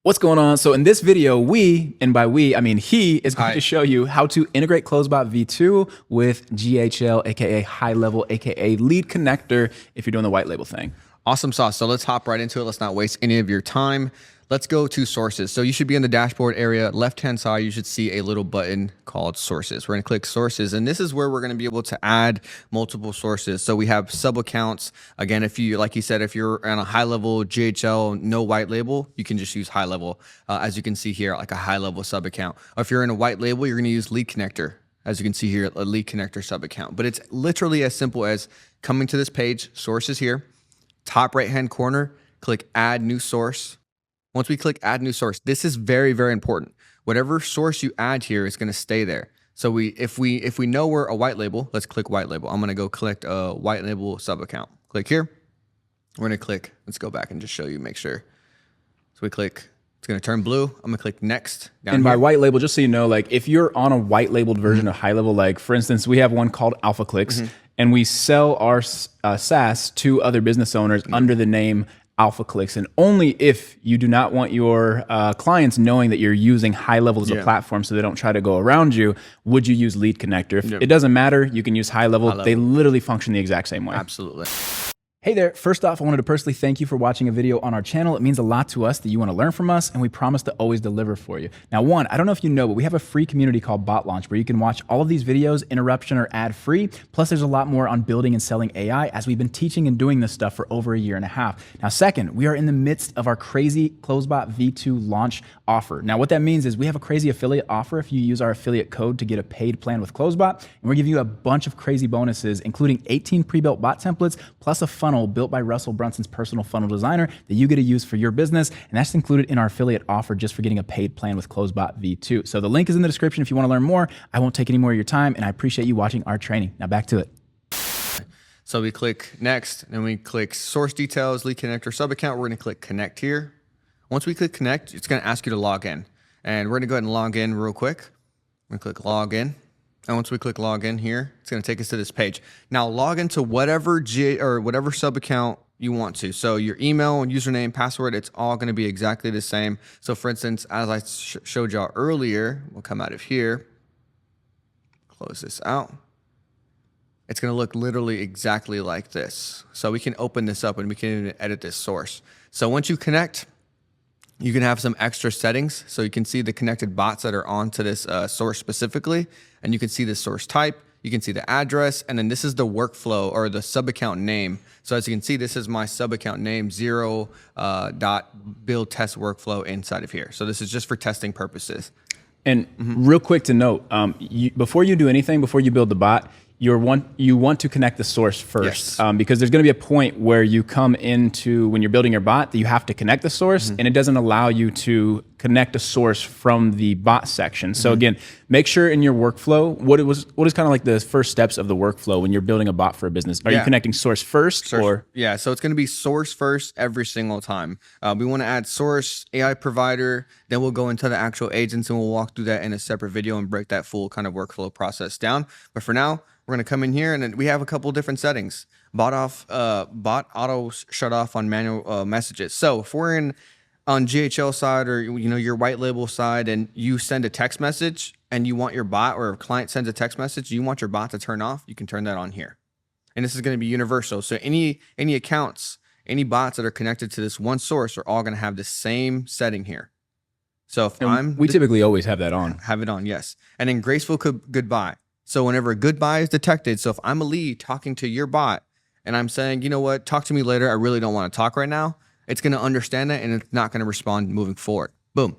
What's going on? So in this video, and by we, I mean he, is going to show you how to integrate CloseBot V2 with GHL, aka high level, aka lead connector, if you're doing the white label thing. Awesome sauce. So let's hop right into it. Let's not waste any of your time. Let's go to sources. So you should be in the dashboard area, left-hand side, you should see a little button called sources. We're gonna click sources, and this is where we're gonna be able to add multiple sources. So we have sub accounts. Again, if you, like you said, if you're on a high level GHL, no white label, you can just use high level. As you can see here, like a high level sub account. Or if you're in a white label, you're gonna use lead connector. As you can see here, a lead connector sub account. But it's literally as simple as coming to this page, sources here, top right-hand corner, click add new source. Once we click add new source, this is very, very important. Whatever source you add here is going to stay there. So if we know we're a white label, let's click white label. I'm going to go click a white label sub account. Click here. We're going to click, let's go back and just show you, make sure. So we click, it's going to turn blue. I'm going to click next. And by white label, just so you know, like if you're on a white labeled version of high level, like for instance, we have one called Alpha Clicks, and we sell our SaaS to other business owners under the name Alpha Clicks, and only if you do not want your clients knowing that you're using high level as a platform so they don't try to go around you, would you use lead connector. If it doesn't matter, you can use high level. They literally function the exact same way. Absolutely. Hey there, first off, I wanted to personally thank you for watching a video on our channel. It means a lot to us that you want to learn from us, and we promise to always deliver for you. Now, one, I don't know if you know, but we have a free community called Bot Launch where you can watch all of these videos interruption or ad free. Plus, there's a lot more on building and selling AI as we've been teaching and doing this stuff for over a year and a half. Now, second, we are in the midst of our crazy CloseBot V2 launch offer. Now, what that means is we have a crazy affiliate offer if you use our affiliate code to get a paid plan with CloseBot, and we're giving you a bunch of crazy bonuses, including 18 pre-built bot templates, plus a funnel built by Russell Brunson's personal funnel designer that you get to use for your business. And that's included in our affiliate offer just for getting a paid plan with CloseBot V2. So the link is in the description if you want to learn more. I won't take any more of your time, and I appreciate you watching our training. Now back to it. So we click next, and we click source details, lead connector, sub account. We're going to click connect here. Once we click connect, it's going to ask you to log in. And we're going to go ahead and log in real quick. We're going to click log in. And once we click log in here, it's going to take us to this page. Now log into whatever whatever sub account you want to. So your email and username, password, it's all going to be exactly the same. So for instance, as I showed y'all earlier, we'll come out of here, close this out. It's going to look literally exactly like this. So we can open this up and we can even edit this source. So once you connect, you can have some extra settings. So you can see the connected bots that are onto this source specifically, and you can see the source type, you can see the address, and then this is the workflow or the sub account name. So as you can see, this is my sub account name, 0 build test workflow inside of here. So this is just for testing purposes. And real quick to note, before you do anything, before you build the bot, you want to connect the source first, because there's going to be a point where you come into, when you're building your bot, that you have to connect the source, and it doesn't allow you to connect a source from the bot section. So again, make sure in your workflow, what is kind of like the first steps of the workflow when you're building a bot for a business? Are you connecting source first? Or? Yeah, so it's going to be source first every single time. We want to add source, AI provider, then we'll go into the actual agents and we'll walk through that in a separate video and break that full kind of workflow process down. But for now, we're going to come in here and then we have a couple different settings. Bot auto shut off on manual messages. So if we're on GHL side or your white label side and you send a text message and you want your bot, or a client sends a text message, you want your bot to turn off, you can turn that on here. And this is going to be universal. So any accounts, any bots that are connected to this one source are all going to have the same setting here. So if we typically always have that on. Have it on, yes. And then graceful goodbye. So whenever a goodbye is detected, so if I'm a lead talking to your bot and I'm saying, you know what, talk to me later, I really don't want to talk right now, it's going to understand that and it's not going to respond moving forward. Boom.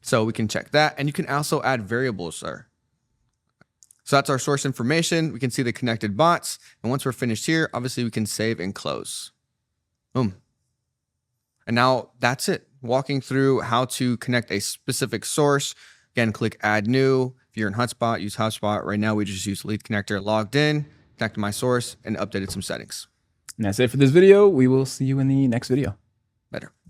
So we can check that. And you can also add variables there. So that's our source information. We can see the connected bots. And once we're finished here, obviously we can save and close. Boom. And now that's it. Walking through how to connect a specific source. Again, click add new. If you're in HubSpot, use HubSpot. Right now, we just use lead connector, logged in, connected my source, and updated some settings. And that's it for this video. We will see you in the next video. Better.